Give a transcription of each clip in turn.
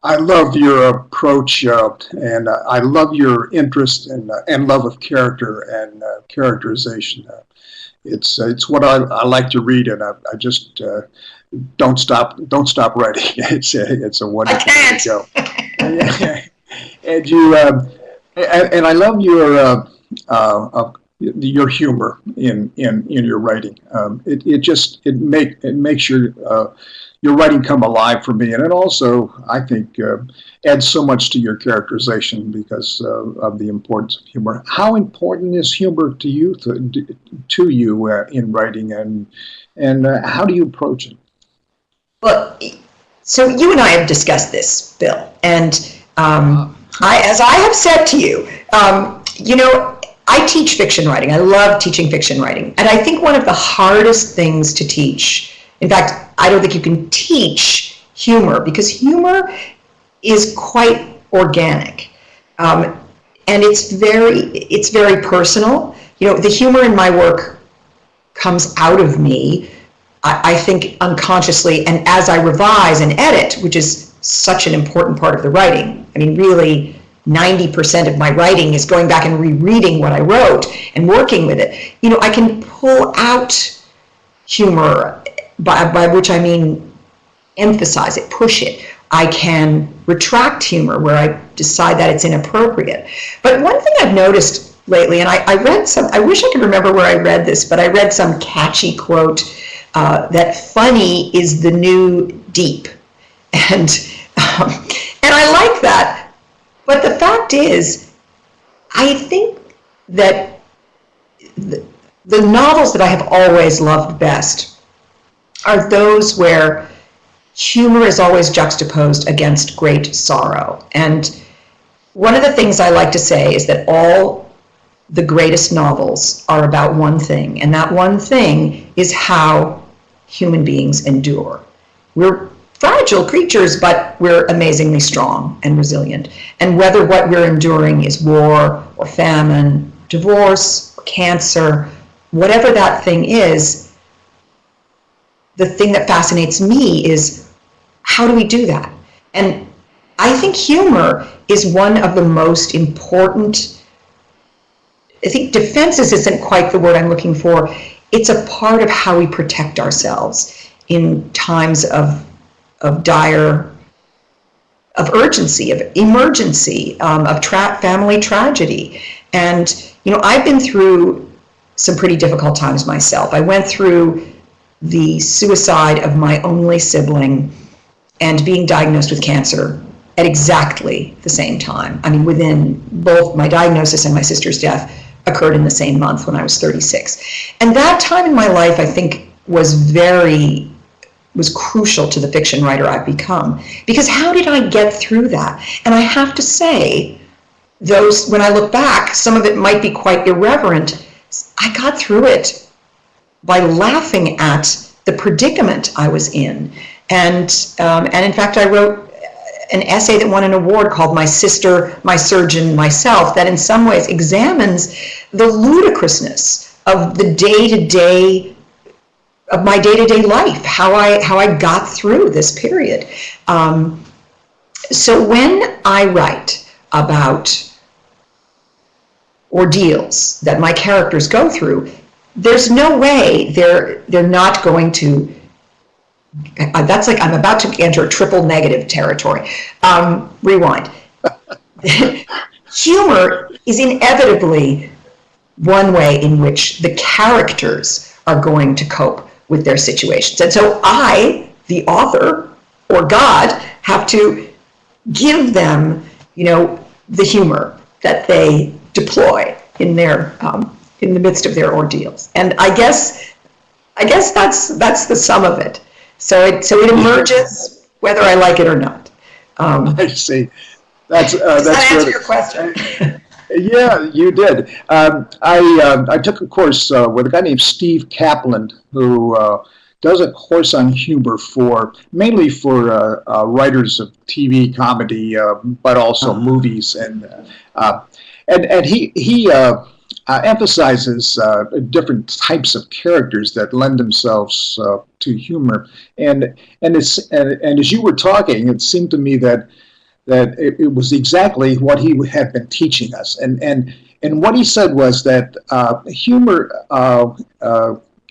I love your approach, and I love your interest and love of character and characterization. It's what I like to read, and I just don't stop writing. It's a I wonderful way to can't. go. And you and I love your humor in your writing. It makes your writing come alive for me, and it also I think adds so much to your characterization because of the importance of humor. How important is humor to you in writing, and how do you approach it? Well, so you and I have discussed this, Bill, and as I have said to you, I teach fiction writing. I love teaching fiction writing, and I think one of the hardest things to teach, in fact, I don't think you can teach humor because humor is quite organic, and it's very personal. The humor in my work comes out of me, I think unconsciously, and as I revise and edit, which is such an important part of the writing. I mean, really, 90% of my writing is going back and rereading what I wrote and working with it. I can pull out humor, by which I mean emphasize it, push it. I can retract humor where I decide that it's inappropriate. But one thing I've noticed lately, and I read I wish I could remember where I read this, but I read some catchy quote that funny is the new deep. And I like that. But the fact is, I think that the novels that I have always loved best are those where humor is always juxtaposed against great sorrow. And one of the things I like to say is that all the greatest novels are about one thing, and that one thing is how human beings endure. We're fragile creatures, but we're amazingly strong and resilient. And whether what we're enduring is war or famine, divorce, or cancer, whatever that thing is, the thing that fascinates me is how do we do that? And I think humor is one of the most important. I think defenses isn't quite the word I'm looking for. It's a part of how we protect ourselves in times of urgency, of emergency, of family tragedy. And, I've been through some pretty difficult times myself. I went through the suicide of my only sibling and being diagnosed with cancer at exactly the same time. I mean, within both my diagnosis and my sister's death occurred in the same month when I was 36. And that time in my life, I think, was crucial to the fiction writer I've become. Because how did I get through that? And I have to say, when I look back, some of it might be quite irreverent. I got through it by laughing at the predicament I was in. And in fact, I wrote an essay that won an award called My Sister, My Surgeon, Myself, that in some ways examines the ludicrousness of the day-to-day of my day-to-day life, how I got through this period. So when I write about ordeals that my characters go through, there's no way they're not going to. That's like I'm about to enter triple negative territory. Rewind. Humor is inevitably one way in which the characters are going to cope with their situations. And so I, the author, or God, have to give them, the humor that they deploy in the midst of their ordeals. And I guess that's the sum of it. So it emerges whether I like it or not. I see. Does that answer your question? Yeah, you did. I took a course with a guy named Steve Kaplan, who does a course on humor mainly for writers of TV comedy, but also movies, and he emphasizes different types of characters that lend themselves to humor, and as you were talking, it seemed to me that it was exactly what he had been teaching us. And what he said was that humor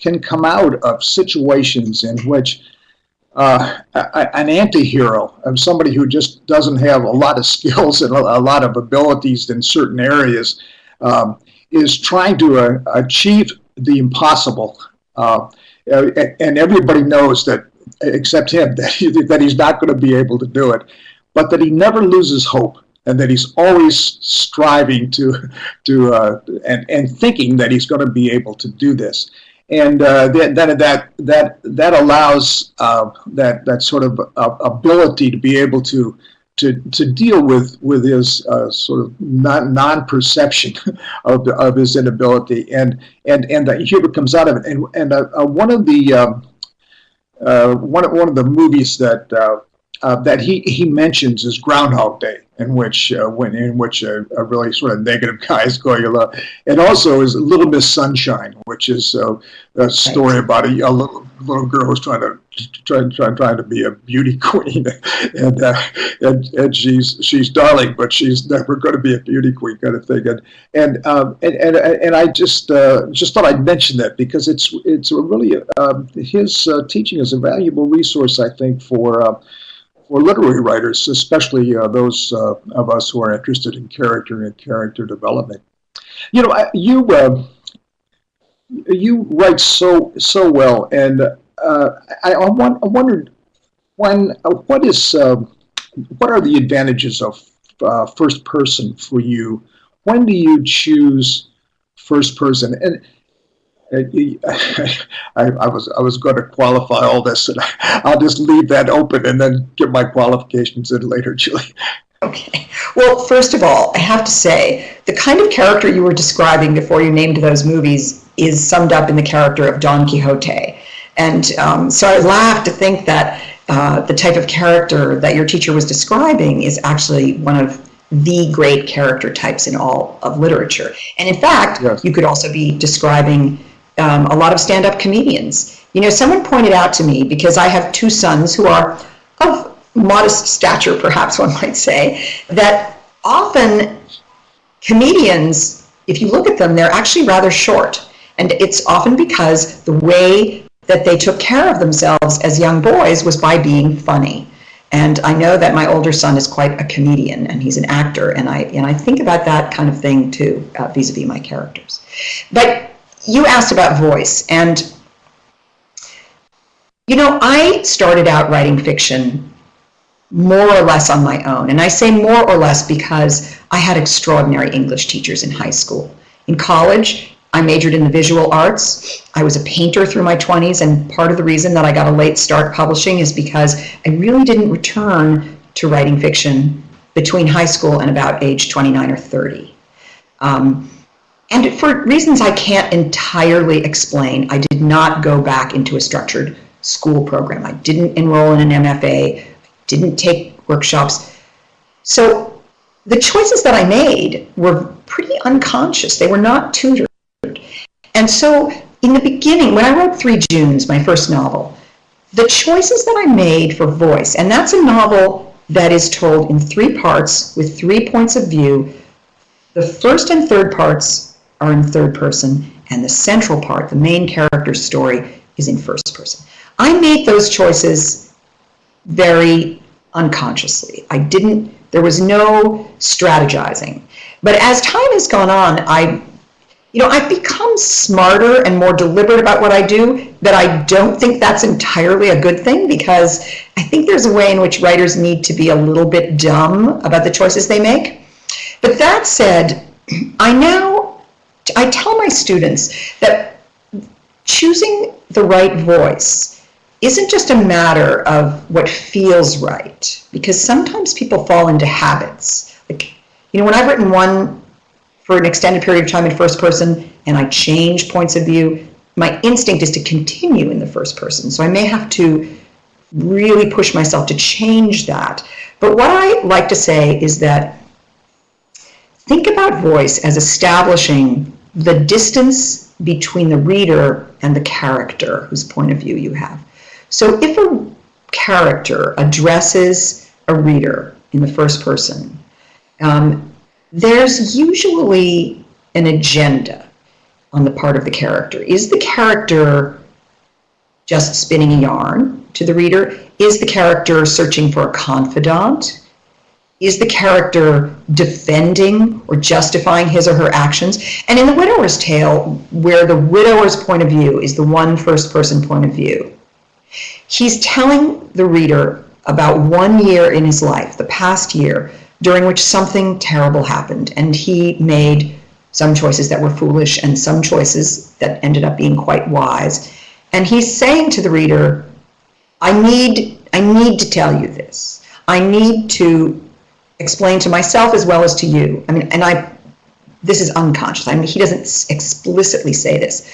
can come out of situations in which an anti-hero, somebody who just doesn't have a lot of skills and a lot of abilities in certain areas, is trying to achieve the impossible. And everybody knows that, except him, that he's not going to be able to do it, but that he never loses hope, and that he's always striving and thinking that he's going to be able to do this. And that allows that sort of ability to be able to deal with his sort of non-perception of his inability, and that humor comes out of it. And one of the movies that he mentions is Groundhog Day, in which a really sort of negative guy is going along, and also is Little Miss Sunshine, which is a story about a little girl who's trying to be a beauty queen, and she's darling, but she's never going to be a beauty queen, kind of thing. And I just thought I'd mention that, because it's a really his teaching is a valuable resource, I think, for literary writers, especially those of us who are interested in character and character development. You know, you write so well, and I wondered what are the advantages of first person for you? When do you choose first person? And I was going to qualify all this, and I'll just leave that open and then get my qualifications in later, Julie. Okay. Well, first of all, I have to say, the kind of character you were describing before you named those movies is summed up in the character of Don Quixote. And so I laugh to think that the type of character that your teacher was describing is actually one of the great character types in all of literature. And in fact, yes, you could also be describing a lot of stand-up comedians. You know, someone pointed out to me, because I have two sons who are of modest stature, perhaps one might say, that often comedians, if you look at them, they're actually rather short. And it's often because the way that they took care of themselves as young boys was by being funny. And I know that my older son is quite a comedian, and he's an actor, and I think about that kind of thing too, vis-a-vis my characters. But you asked about voice, and you know, I started out writing fiction more or less on my own, and I say more or less because I had extraordinary English teachers in high school. In college, I majored in the visual arts. I was a painter through my 20s, and part of the reason that I got a late start publishing is because I really didn't return to writing fiction between high school and about age 29 or 30. And for reasons I can't entirely explain, I did not go back into a structured school program. I didn't enroll in an MFA, didn't take workshops. So the choices that I made were pretty unconscious. They were not tutored. And so in the beginning, when I wrote 3 Junes, my first novel, the choices that I made for voice, and that's a novel that is told in 3 parts with 3 points of view. The first and third parts are in third person, and the central part, the main character's story, is in first person. I made those choices very unconsciously. There was no strategizing. But as time has gone on, I've become smarter and more deliberate about what I do, but I don't think that's entirely a good thing, because I think there's a way in which writers need to be a little bit dumb about the choices they make. But that said, I tell my students that choosing the right voice isn't just a matter of what feels right, because sometimes people fall into habits. Like, you know, when I've written one for an extended period of time in first person and I change points of view, my instinct is to continue in the first person. So I may have to really push myself to change that. But what I like to say is that think about voice as establishing the distance between the reader and the character whose point of view you have. So if a character addresses a reader in the first person, there's usually an agenda on the part of the character. Is the character just spinning a yarn to the reader? Is the character searching for a confidant? Is the character defending or justifying his or her actions? And in The Widower's Tale, where the widower's point of view is the one first-person point of view, he's telling the reader about 1 year in his life, the past year, during which something terrible happened, and he made some choices that were foolish and some choices that ended up being quite wise. And he's saying to the reader, I need to tell you this. I need to explain to myself as well as to you. I mean, this is unconscious. I mean, he doesn't explicitly say this,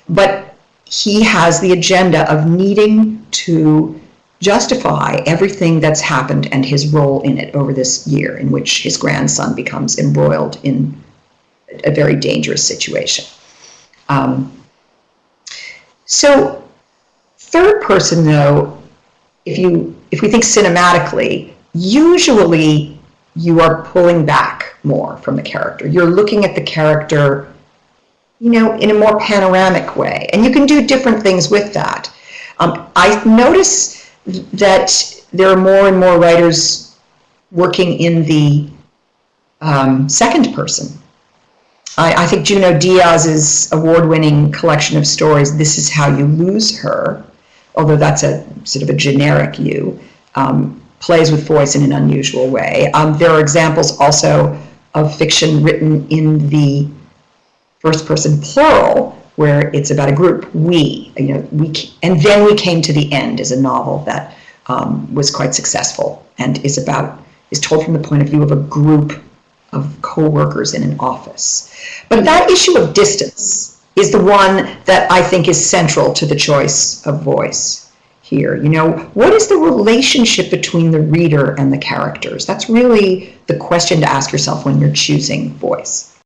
but he has the agenda of needing to justify everything that's happened and his role in it over this year in which his grandson becomes embroiled in a very dangerous situation. So third person, though, if we think cinematically, usually you are pulling back more from the character. You're looking at the character, in a more panoramic way, and you can do different things with that. I notice that there are more and more writers working in the second person. I think Junot Diaz's award-winning collection of stories, This Is How You Lose Her, although that's a sort of a generic you, plays with voice in an unusual way. There are examples also of fiction written in the first person plural, where it's about a group, we, and then we came to the end is a novel that was quite successful and is told from the point of view of a group of co-workers in an office. But that issue of distance is the one that I think is central to the choice of voice here. What is the relationship between the reader and the characters? That's really the question to ask yourself when you're choosing voice.